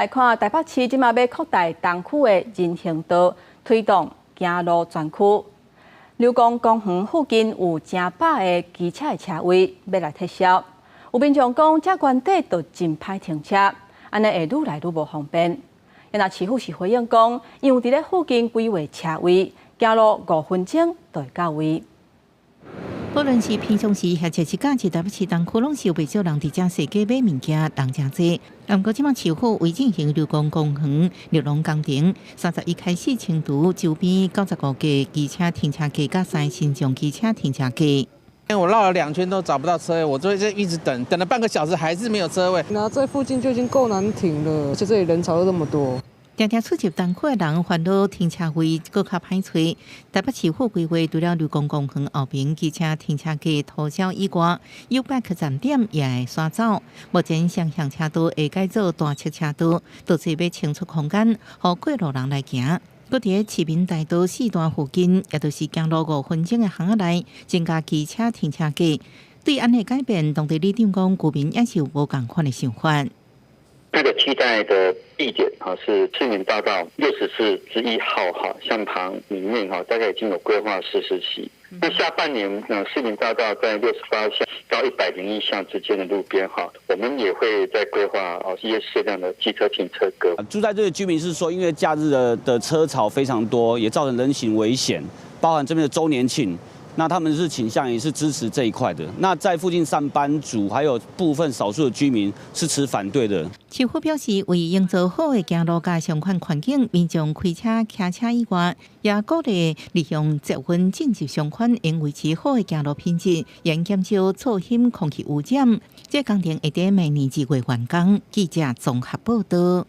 来看台北市即马要扩大东区的人行道，推动行路专区。刘公公园附近有成百个机车的车位要来撤销，有民众讲这原地就真歹停车，安尼会愈来愈无方便。那市府是回应讲，因为伫咧附近规划车位，行路5分钟就会到位。 不论是平常时或者是假日，台北市东区拢是有不少人伫遮踅街买物件，人真多。不过，即马市府为进行流公公园绿农工程，31开始清除周边95个机车停车格，甲3新种机车停车格。因为我绕了2圈都找不到车位，我就一直等了半个小时，还是没有车位。那这附近就已经够难停了，而且这里人潮又这么多。 常常出入东区的人烦恼停车位更较歹找。台北市府规划除了绿公公园后边机车停车格涂销以外，U-Bike 站点也会刷走。目前双向车道会改造单侧车道，就是要清出空间，让过路人来行。搁伫市民大道4段附近，也就是行路5分钟的巷仔内，增加机车停车格。对安尼改变，当地里长讲，居民也是有无共款的想法。 那个替代的地点是市民大道64之1号巷旁里面大概已经有规划40期。那下半年市民大道在68巷到101巷之间的路边我们也会在规划一些适量的机车停车格。住在这里的居民是说，因为假日的车潮非常多，也造成人行危险，包含这边的周年庆。 那他们是倾向也是支持这一块的。那在附近上班族还有部分少数的居民是持反对的。市府表示，为营造好的行路加相关环境，民众开车、骑车以外，也鼓励利用节分紧急相关，应维持好的行路品质，严减少噪音、空气污染。这工程会在明年2月完工。记者综合报道。